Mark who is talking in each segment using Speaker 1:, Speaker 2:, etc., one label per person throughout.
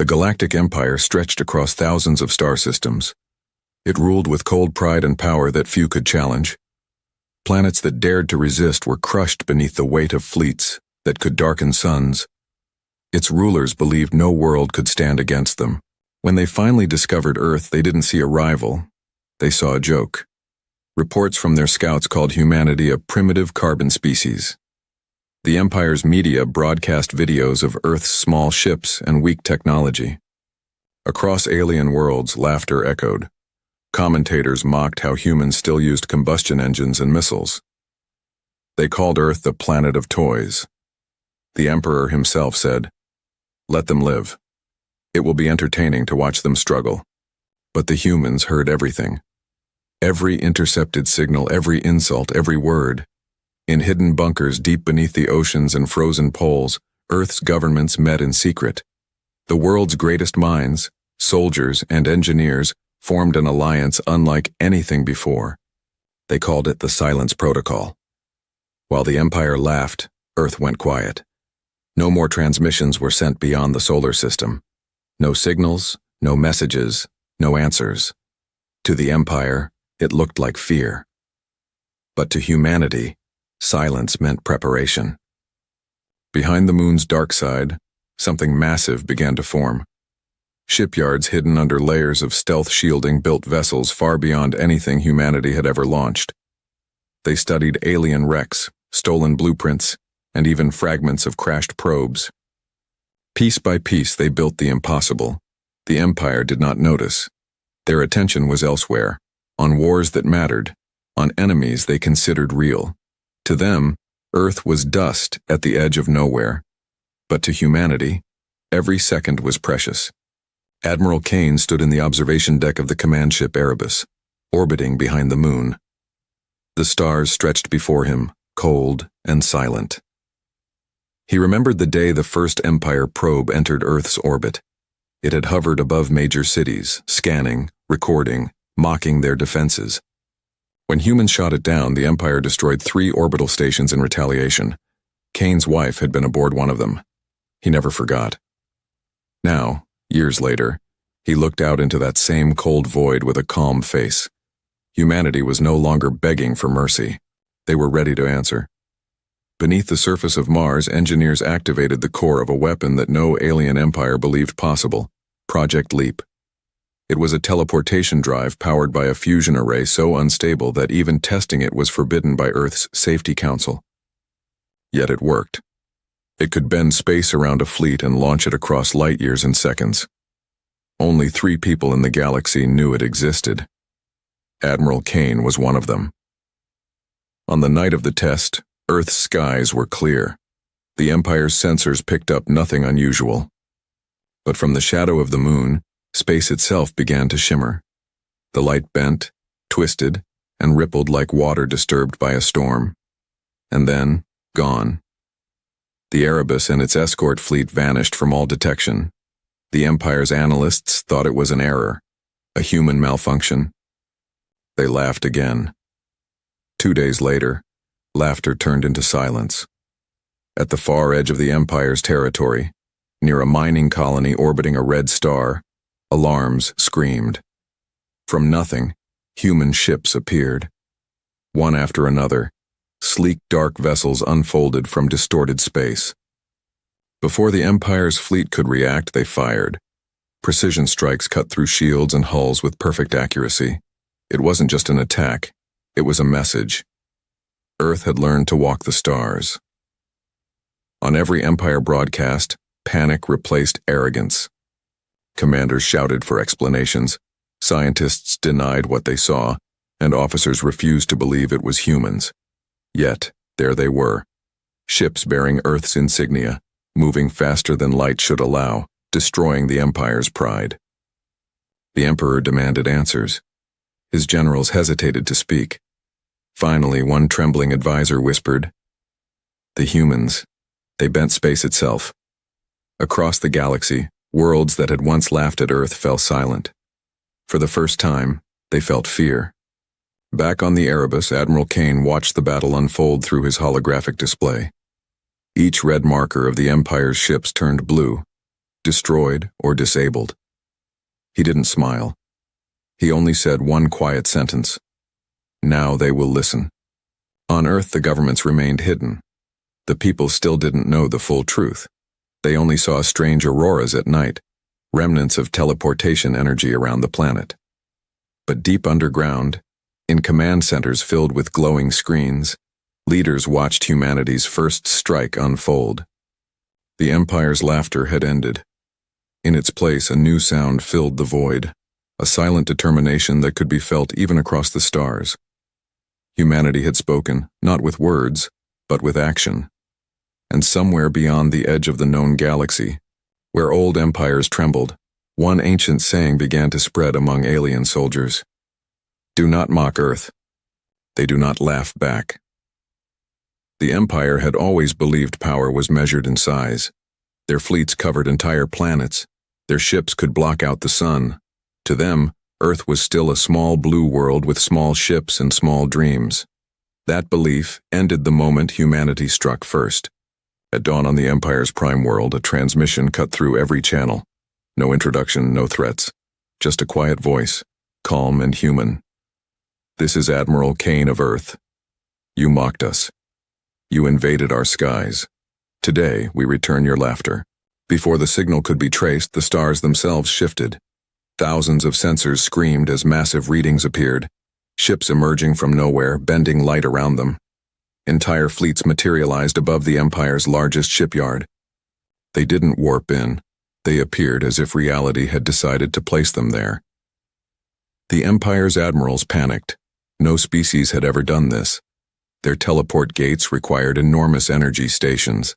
Speaker 1: The galactic empire stretched across thousands of star systems. It ruled with cold pride and power that few could challenge. Planets that dared to resist were crushed beneath the weight of fleets that could darken suns. Its rulers believed no world could stand against them. When they finally discovered Earth, they didn't see a rival. They saw a joke. Reports from their scouts called humanity a primitive carbon species. The Empire's media broadcast videos of Earth's small ships and weak technology. Across alien worlds, laughter echoed. Commentators mocked how humans still used combustion engines and missiles. They called Earth the planet of toys. The Emperor himself said, "Let them live. It will be entertaining to watch them struggle." But the humans heard everything. Every intercepted signal, every insult, every word. In hidden bunkers deep beneath the oceans and frozen poles, Earth's governments met in secret. The world's greatest minds, soldiers and engineers, formed an alliance unlike anything before. They called it the Silence Protocol. While the Empire laughed, Earth went quiet. No more transmissions were sent beyond the solar system. No signals, no messages, no answers. To the Empire, it looked like fear. But to humanity, silence meant preparation. Behind the moon's dark side, something massive began to form. Shipyards hidden under layers of stealth shielding built vessels far beyond anything humanity had ever launched. They studied alien wrecks, stolen blueprints, and even fragments of crashed probes. Piece by piece they built the impossible. The Empire did not notice. Their attention was elsewhere, on wars that mattered, on enemies they considered real. To them, Earth was dust at the edge of nowhere. But to humanity, every second was precious. Admiral Kane stood in the observation deck of the command ship Erebus, orbiting behind the moon. The stars stretched before him, cold and silent. He remembered the day the first Empire probe entered Earth's orbit. It had hovered above major cities, scanning, recording, mocking their defenses. When humans shot it down, the Empire destroyed 3 orbital stations in retaliation. Kane's wife had been aboard one of them. He never forgot. Now, years later, he looked out into that same cold void with a calm face. Humanity was no longer begging for mercy. They were ready to answer. Beneath the surface of Mars, engineers activated the core of a weapon that no alien empire believed possible, Project Leap. It was a teleportation drive powered by a fusion array so unstable that even testing it was forbidden by Earth's Safety Council. Yet it worked. It could bend space around a fleet and launch it across light years in seconds. Only 3 people in the galaxy knew it existed. Admiral Kane was one of them. On the night of the test, Earth's skies were clear. The Empire's sensors picked up nothing unusual. But from the shadow of the moon, space itself began to shimmer. The light bent, twisted, and rippled like water disturbed by a storm. And then, gone. The Erebus and its escort fleet vanished from all detection. The Empire's analysts thought it was an error, a human malfunction. They laughed again. 2 days later, laughter turned into silence. At the far edge of the Empire's territory, near a mining colony orbiting a red star, alarms screamed. From nothing, human ships appeared. One after another, sleek dark vessels unfolded from distorted space. Before the Empire's fleet could react, they fired. Precision strikes cut through shields and hulls with perfect accuracy. It wasn't just an attack, it was a message. Earth had learned to walk the stars. On every Empire broadcast, panic replaced arrogance. Commanders shouted for explanations, scientists denied what they saw, and officers refused to believe it was humans. Yet, there they were, ships bearing Earth's insignia, moving faster than light should allow, destroying the Empire's pride. The Emperor demanded answers. His generals hesitated to speak. Finally, one trembling advisor whispered, "The humans, they bent space itself." Across the galaxy, worlds that had once laughed at Earth fell silent. For the first time, they felt fear. Back on the Erebus, Admiral Kane watched the battle unfold through his holographic display. Each red marker of the Empire's ships turned blue. destroyed, or disabled. He didn't smile. He only said one quiet sentence. Now they will listen. On Earth, the governments remained hidden. The people still didn't know the full truth. They only saw strange auroras at night, remnants of teleportation energy around the planet. But deep underground, in command centers filled with glowing screens, leaders watched humanity's first strike unfold. The Empire's laughter had ended. In its place, a new sound filled the void, a silent determination that could be felt even across the stars. Humanity had spoken, not with words, but with action. And somewhere beyond the edge of the known galaxy, where old empires trembled, one ancient saying began to spread among alien soldiers. Do not mock Earth. They do not laugh back. The Empire had always believed power was measured in size. Their fleets covered entire planets. Their ships could block out the sun. To them, Earth was still a small blue world with small ships and small dreams. That belief ended the moment humanity struck first. At dawn on the Empire's prime world, a transmission cut through every channel. No introduction, no threats. Just a quiet voice, calm and human. This is Admiral Kane of Earth. You mocked us. You invaded our skies. Today, we return your laughter. Before the signal could be traced, the stars themselves shifted. Thousands of sensors screamed as massive readings appeared, ships emerging from nowhere, bending light around them. Entire fleets materialized above the Empire's largest shipyard. They didn't warp in. They appeared as if reality had decided to place them there. The Empire's admirals panicked. No species had ever done this. Their teleport gates required enormous energy stations.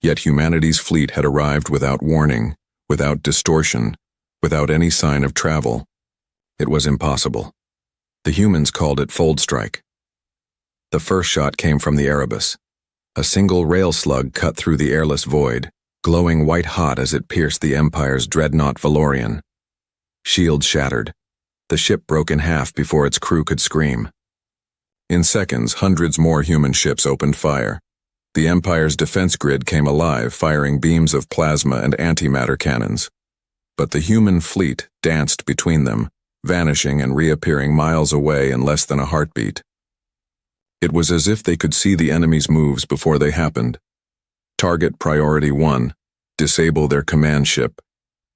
Speaker 1: Yet humanity's fleet had arrived without warning, without distortion, without any sign of travel. It was impossible. The humans called it fold strike. The first shot came from the Erebus. A single rail slug cut through the airless void, glowing white-hot as it pierced the Empire's dreadnought Valorian. Shields shattered. The ship broke in half before its crew could scream. In seconds, hundreds more human ships opened fire. The Empire's defense grid came alive, firing beams of plasma and antimatter cannons. But the human fleet danced between them, vanishing and reappearing miles away in less than a heartbeat. It was as if they could see the enemy's moves before they happened. Target Priority 1, disable their command ship,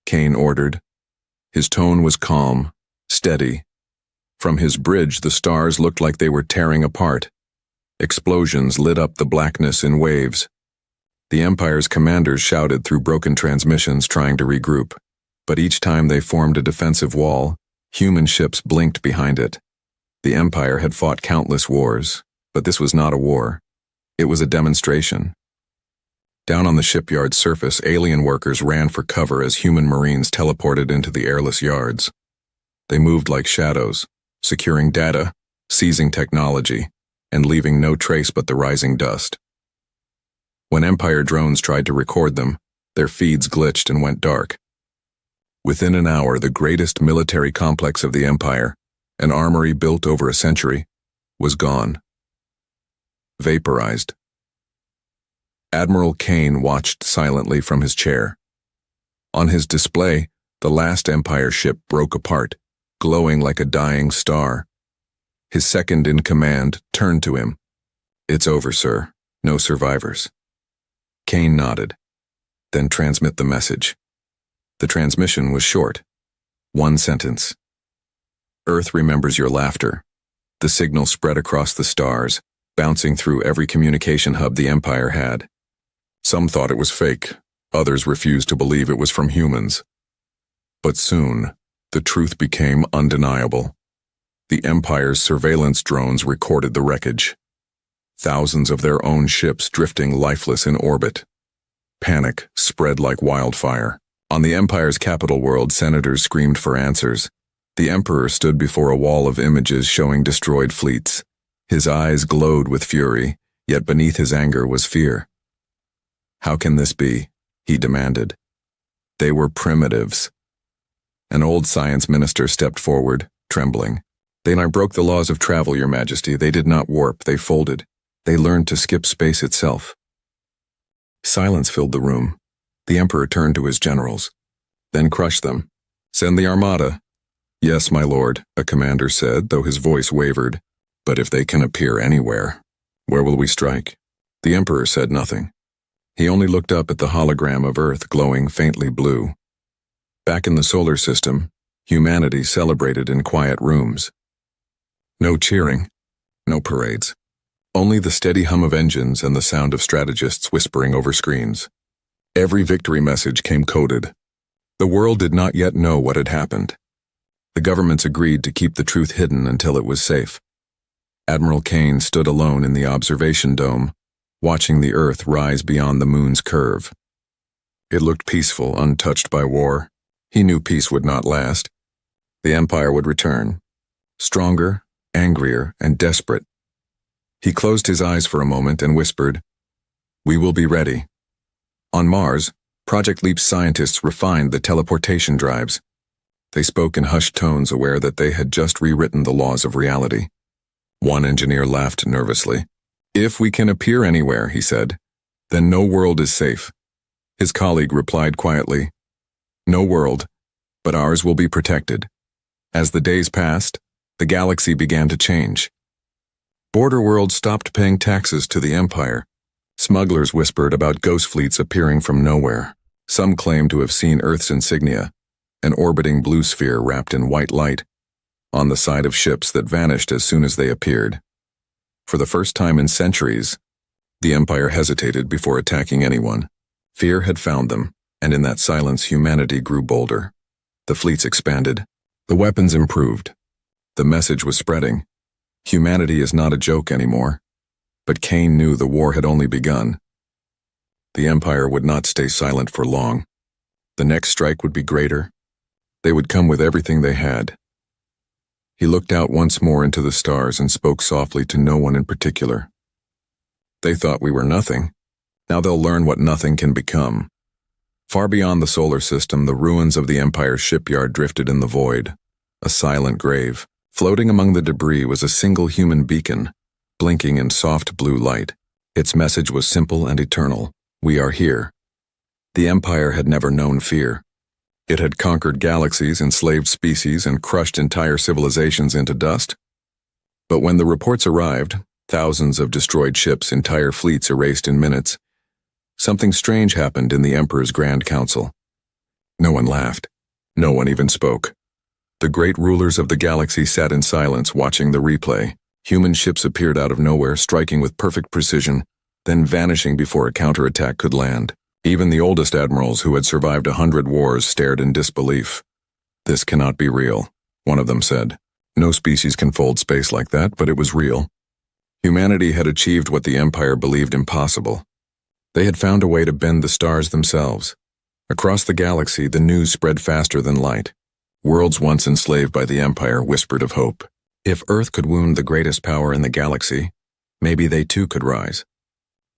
Speaker 1: Kane ordered. His tone was calm, steady. From his bridge, the stars looked like they were tearing apart. Explosions lit up the blackness in waves. The Empire's commanders shouted through broken transmissions trying to regroup, but each time they formed a defensive wall, human ships blinked behind it. The Empire had fought countless wars, but this was not a war. It was a demonstration. Down on the shipyard surface, alien workers ran for cover as human marines teleported into the airless yards. They moved like shadows, securing data, seizing technology, and leaving no trace but the rising dust. When Empire drones tried to record them, their feeds glitched and went dark. Within an hour, the greatest military complex of the Empire, an armory built over a century, was gone. Vaporized. Admiral Kane watched silently from his chair. On his display, the last Empire ship broke apart, glowing like a dying star. His second in command turned to him. "It's over, sir. No survivors." Kane nodded. "Then transmit the message." The transmission was short. One sentence. "Earth remembers your laughter." The signal spread across the stars, bouncing through every communication hub the Empire had. Some thought it was fake. Others refused to believe it was from humans. But soon, the truth became undeniable. The Empire's surveillance drones recorded the wreckage. Thousands of their own ships drifting lifeless in orbit. Panic spread like wildfire. On the Empire's capital world, senators screamed for answers. The Emperor stood before a wall of images showing destroyed fleets. His eyes glowed with fury, yet beneath his anger was fear. "How can this be?" he demanded. "They were primitives." An old science minister stepped forward, trembling. "They broke the laws of travel, Your Majesty. They did not warp, they folded. They learned to skip space itself." Silence filled the room. The Emperor turned to his generals. Then crush them. Send the armada. Yes, my lord, a commander said, though his voice wavered. But if they can appear anywhere, where will we strike? The Emperor said nothing. He only looked up at the hologram of Earth glowing faintly blue. Back in the solar system, humanity celebrated in quiet rooms. No cheering, no parades. Only the steady hum of engines and the sound of strategists whispering over screens. Every victory message came coded. The world did not yet know what had happened. The governments agreed to keep the truth hidden until it was safe. Admiral Kane stood alone in the observation dome, watching the Earth rise beyond the moon's curve. It looked peaceful, untouched by war. He knew peace would not last. The Empire would return, stronger, angrier, and desperate. He closed his eyes for a moment and whispered, "We will be ready." On Mars, Project Leap's scientists refined the teleportation drives. They spoke in hushed tones, aware that they had just rewritten the laws of reality. One engineer laughed nervously. "If we can appear anywhere," he said, "then no world is safe." His colleague replied quietly, "No world, but ours will be protected." As the days passed, the galaxy began to change. Border worlds stopped paying taxes to the Empire. Smugglers whispered about ghost fleets appearing from nowhere. Some claimed to have seen Earth's insignia, an orbiting blue sphere wrapped in white light, on the side of ships that vanished as soon as they appeared. For the first time in centuries, the Empire hesitated before attacking anyone. Fear had found them, and in that silence humanity grew bolder. The fleets expanded. The weapons improved. The message was spreading. Humanity is not a joke anymore. But Kane knew the war had only begun. The Empire would not stay silent for long. The next strike would be greater. They would come with everything they had. He looked out once more into the stars and spoke softly to no one in particular. "They thought we were nothing. Now they'll learn what nothing can become." Far beyond the solar system, the ruins of the Empire's shipyard drifted in the void, a silent grave. Floating among the debris was a single human beacon, blinking in soft blue light. Its message was simple and eternal: "We are here." The Empire had never known fear. It had conquered galaxies, enslaved species, and crushed entire civilizations into dust. But when the reports arrived, thousands of destroyed ships, entire fleets erased in minutes, something strange happened in the Emperor's Grand Council. No one laughed. No one even spoke. The great rulers of the galaxy sat in silence, watching the replay. Human ships appeared out of nowhere, striking with perfect precision, then vanishing before a counterattack could land. Even the oldest admirals, who had survived 100 wars, stared in disbelief. "This cannot be real," one of them said. "No species can fold space like that," but it was real. Humanity had achieved what the Empire believed impossible. They had found a way to bend the stars themselves. Across the galaxy, the news spread faster than light. Worlds once enslaved by the Empire whispered of hope. If Earth could wound the greatest power in the galaxy, maybe they too could rise.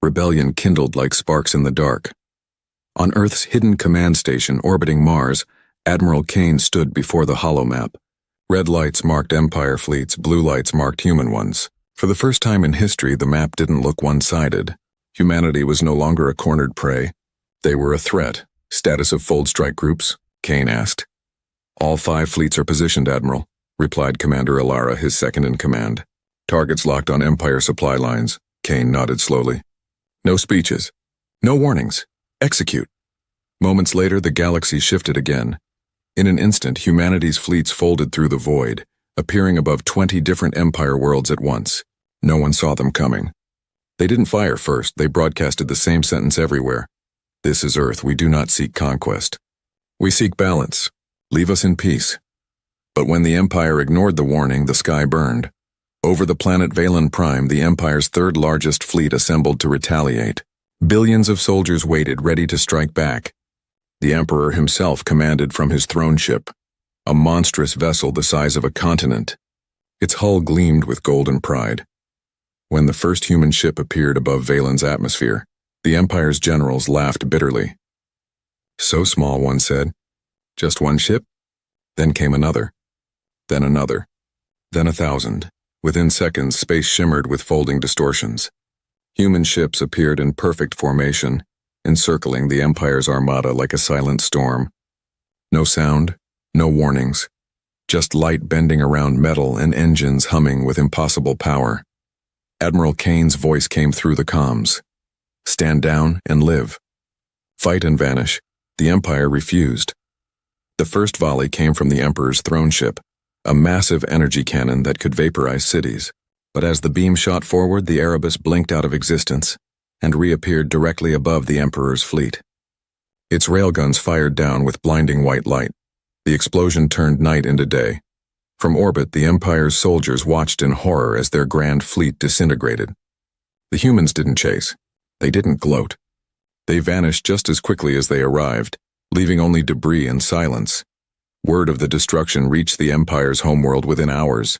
Speaker 1: Rebellion kindled like sparks in the dark. On Earth's hidden command station orbiting Mars, Admiral Kane stood before the holomap. Red lights marked Empire fleets, blue lights marked human ones. For the first time in history, the map didn't look one-sided. Humanity was no longer a cornered prey. They were a threat. "Status of fold strike groups?" Kane asked. "All 5 fleets are positioned, Admiral," replied Commander Alara, his second-in-command. "Targets locked on Empire supply lines." Kane nodded slowly. "No speeches. No warnings. Execute." Moments later, the galaxy shifted again. In an instant, humanity's fleets folded through the void, appearing above 20 different Empire worlds at once. No one saw them coming. They didn't fire first. They broadcasted the same sentence everywhere. "This is Earth. We do not seek conquest. We seek balance. Leave us in peace." But when the Empire ignored the warning, the sky burned. Over the planet Valen Prime, the Empire's third-largest fleet assembled to retaliate. Billions of soldiers waited, ready to strike back. The Emperor himself commanded from his throne ship, a monstrous vessel the size of a continent. Its hull gleamed with golden pride. When the first human ship appeared above Valen's atmosphere, the Empire's generals laughed bitterly. "So small," one said. "Just one ship?" Then came another. Then another. Then 1,000. Within seconds, space shimmered with folding distortions. Human ships appeared in perfect formation, encircling the Empire's armada like a silent storm. No sound, no warnings, just light bending around metal and engines humming with impossible power. Admiral Kane's voice came through the comms. Stand down and live. Fight and vanish. The Empire refused. The first volley came from the Emperor's throne ship, a massive energy cannon that could vaporize cities. But as the beam shot forward, the Erebus blinked out of existence and reappeared directly above the Emperor's fleet. Its railguns fired down with blinding white light. The explosion turned night into day. From orbit, the Empire's soldiers watched in horror as their grand fleet disintegrated. The humans didn't chase. They didn't gloat. They vanished just as quickly as they arrived, leaving only debris and silence. Word of the destruction reached the Empire's homeworld within hours.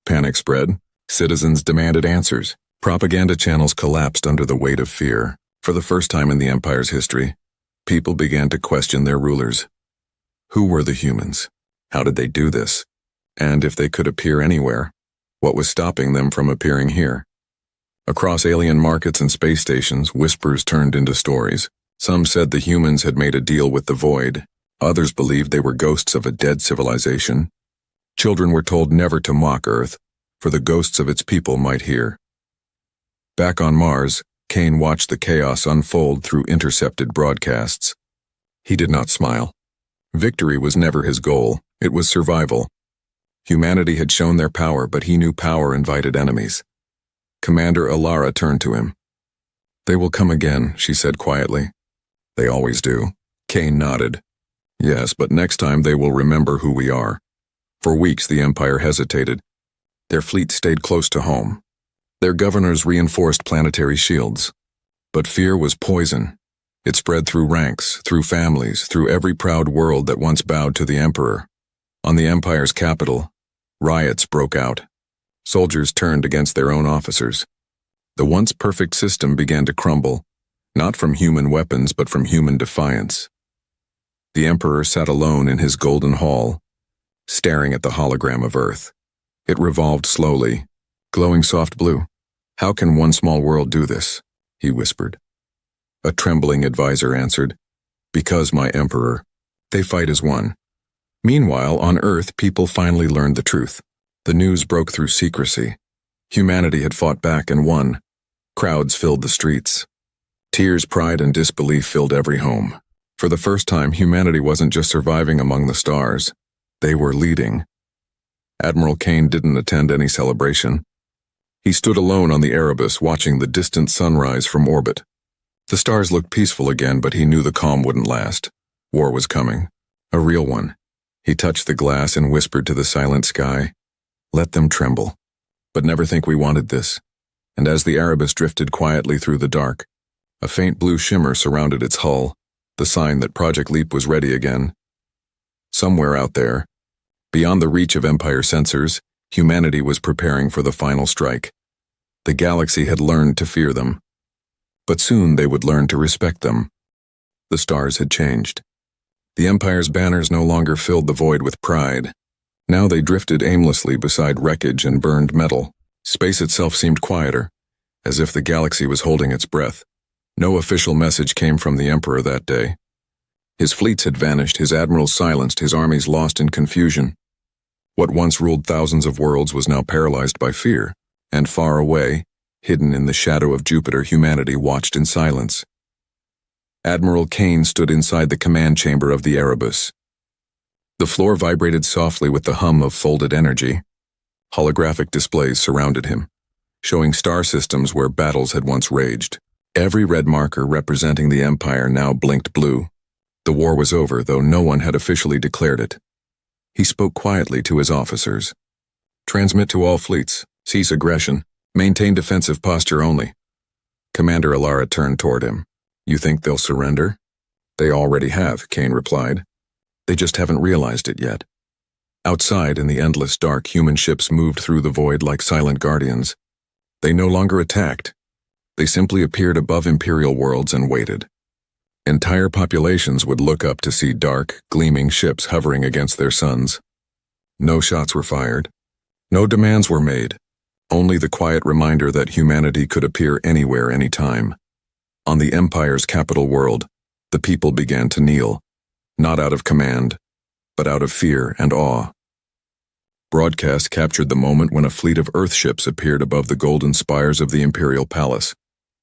Speaker 1: Panic spread. Citizens demanded answers. Propaganda channels collapsed under the weight of fear. For the first time in the Empire's history, people began to question their rulers. Who were the humans? How did they do this? And if they could appear anywhere, what was stopping them from appearing here? Across alien markets and space stations, whispers turned into stories. Some said the humans had made a deal with the void. Others believed they were ghosts of a dead civilization. Children were told never to mock Earth, for the ghosts of its people might hear. Back on Mars, Kane watched the chaos unfold through intercepted broadcasts. He did not smile. Victory was never his goal, it was survival. Humanity had shown their power, but he knew power invited enemies. Commander Alara turned to him. "They will come again," she said quietly. "They always do." Kane nodded. "Yes, but next time they will remember who we are." For weeks the Empire hesitated. Their fleet stayed close to home. Their governors reinforced planetary shields. But fear was poison. It spread through ranks, through families, through every proud world that once bowed to the Emperor. On the Empire's capital, riots broke out. Soldiers turned against their own officers. The once perfect system began to crumble, not from human weapons but from human defiance. The Emperor sat alone in his golden hall, staring at the hologram of Earth. It revolved slowly, glowing soft blue. "How can one small world do this?" he whispered. A trembling advisor answered, "Because, my Emperor, they fight as one." Meanwhile, on Earth, people finally learned the truth. The news broke through secrecy. Humanity had fought back and won. Crowds filled the streets. Tears, pride, and disbelief filled every home. For the first time, humanity wasn't just surviving among the stars. They were leading. Admiral Kane didn't attend any celebration. He stood alone on the Erebus, watching the distant sunrise from orbit. The stars looked peaceful again, but he knew the calm wouldn't last. War was coming. A real one. He touched the glass and whispered to the silent sky, "Let them tremble. But never think we wanted this." And as the Erebus drifted quietly through the dark, a faint blue shimmer surrounded its hull, the sign that Project Leap was ready again. Somewhere out there, beyond the reach of Empire sensors, humanity was preparing for the final strike. The galaxy had learned to fear them. But soon they would learn to respect them. The stars had changed. The Empire's banners no longer filled the void with pride. Now they drifted aimlessly beside wreckage and burned metal. Space itself seemed quieter, as if the galaxy was holding its breath. No official message came from the Emperor that day. His fleets had vanished, his admirals silenced, his armies lost in confusion. What once ruled thousands of worlds was now paralyzed by fear, and far away, hidden in the shadow of Jupiter, humanity watched in silence. Admiral Kane stood inside the command chamber of the Erebus. The floor vibrated softly with the hum of folded energy. Holographic displays surrounded him, showing star systems where battles had once raged. Every red marker representing the Empire now blinked blue. The war was over, though no one had officially declared it. He spoke quietly to his officers. "Transmit to all fleets. Cease aggression. Maintain defensive posture only." Commander Alara turned toward him. "You think they'll surrender?" "They already have," Kane replied. "They just haven't realized it yet." Outside, in the endless dark, human ships moved through the void like silent guardians. They no longer attacked. They simply appeared above Imperial worlds and waited. Entire populations would look up to see dark, gleaming ships hovering against their suns. No shots were fired. No demands were made. Only the quiet reminder that humanity could appear anywhere, anytime. On the Empire's capital world, the people began to kneel, not out of command, but out of fear and awe. Broadcast captured the moment when a fleet of Earthships appeared above the golden spires of the Imperial Palace,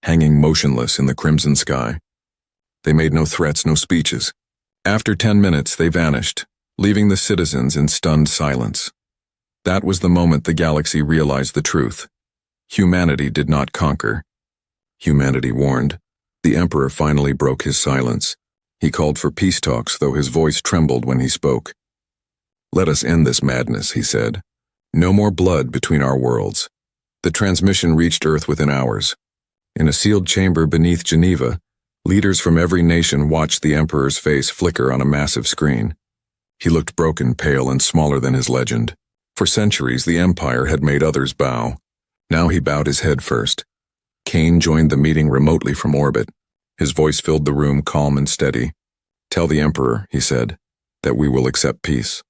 Speaker 1: hanging motionless in the crimson sky. They made no threats, no speeches. After 10 minutes, they vanished, leaving the citizens in stunned silence. That was the moment the galaxy realized the truth. Humanity did not conquer. Humanity warned. The Emperor finally broke his silence. He called for peace talks, though his voice trembled when he spoke. "Let us end this madness," he said. "No more blood between our worlds." The transmission reached Earth within hours. In a sealed chamber beneath Geneva, leaders from every nation watched the Emperor's face flicker on a massive screen. He looked broken, pale, and smaller than his legend. For centuries, the Empire had made others bow. Now he bowed his head first. Kane joined the meeting remotely from orbit. His voice filled the room, calm and steady. "Tell the Emperor," he said, "that we will accept peace.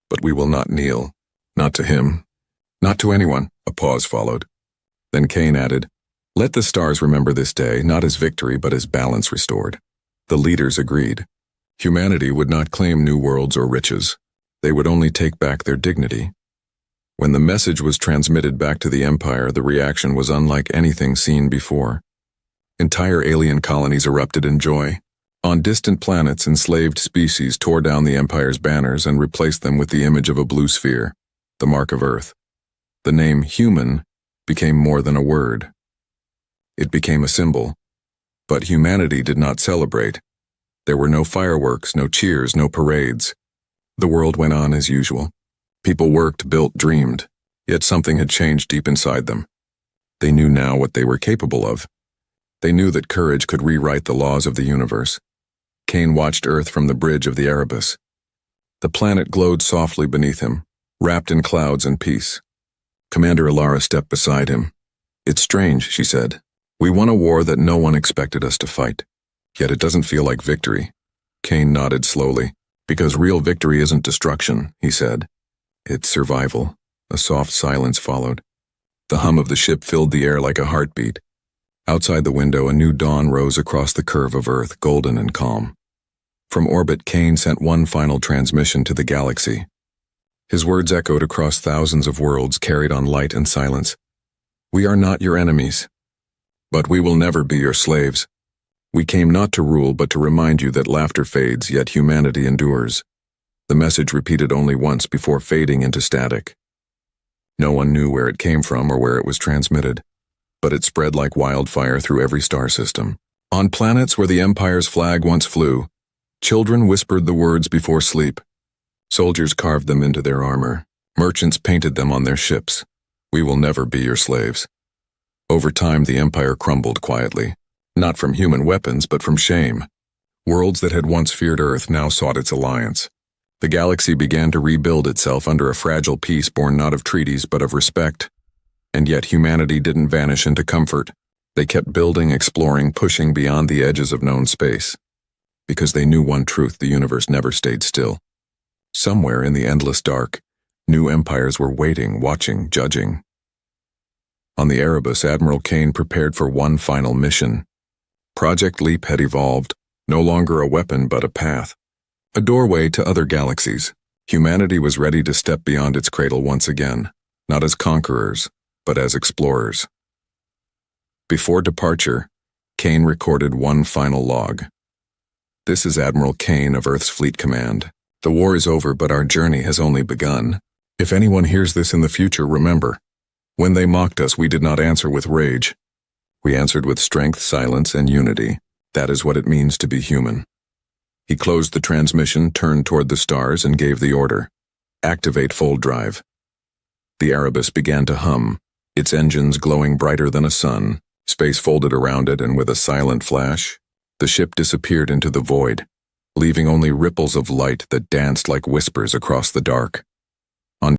Speaker 1: But we will not kneel. Not to him. Not to anyone." A pause followed. Then Kane added, "Let the stars remember this day, not as victory, but as balance restored." The leaders agreed. Humanity would not claim new worlds or riches. They would only take back their dignity. When the message was transmitted back to the Empire, the reaction was unlike anything seen before. Entire alien colonies erupted in joy. On distant planets, enslaved species tore down the Empire's banners and replaced them with the image of a blue sphere, the mark of Earth. The name human became more than a word. It became a symbol. But humanity did not celebrate. There were no fireworks, no cheers, no parades. The world went on as usual. People worked, built, dreamed, yet something had changed deep inside them. They knew now what they were capable of. They knew that courage could rewrite the laws of the universe. Kane watched Earth from the bridge of the Erebus. The planet glowed softly beneath him, wrapped in clouds and peace. Commander Alara stepped beside him. "It's strange," she said. "We won a war that no one expected us to fight. Yet it doesn't feel like victory." Kane nodded slowly. "Because real victory isn't destruction," he said. "It's survival." A soft silence followed. The hum of the ship filled the air like a heartbeat. Outside the window, a new dawn rose across the curve of Earth, golden and calm. From orbit, Kane sent one final transmission to the galaxy. His words echoed across thousands of worlds, carried on light and silence. "We are not your enemies, but we will never be your slaves. We came not to rule, but to remind you that laughter fades, yet humanity endures." The message repeated only once before fading into static. No one knew where it came from or where it was transmitted, but it spread like wildfire through every star system. On planets where the Empire's flag once flew, children whispered the words before sleep. Soldiers carved them into their armor. Merchants painted them on their ships. "We will never be your slaves." Over time, the Empire crumbled quietly, not from human weapons, but from shame. Worlds that had once feared Earth now sought its alliance. The galaxy began to rebuild itself under a fragile peace born not of treaties but of respect. And yet humanity didn't vanish into comfort. They kept building, exploring, pushing beyond the edges of known space. Because they knew one truth: the universe never stayed still. Somewhere in the endless dark, new empires were waiting, watching, judging. On the Erebus, Admiral Kane prepared for one final mission. Project Leap had evolved, no longer a weapon but a path. A doorway to other galaxies. Humanity was ready to step beyond its cradle once again, not as conquerors, but as explorers. Before departure, Kane recorded one final log. "This is Admiral Kane of Earth's Fleet Command. The war is over, but our journey has only begun. If anyone hears this in the future, remember, when they mocked us, we did not answer with rage. We answered with strength, silence, and unity. That is what it means to be human." He closed the transmission, turned toward the stars, and gave the order. "Activate fold drive." The Erebus began to hum, its engines glowing brighter than a sun. Space folded around it, and with a silent flash, the ship disappeared into the void, leaving only ripples of light that danced like whispers across the dark.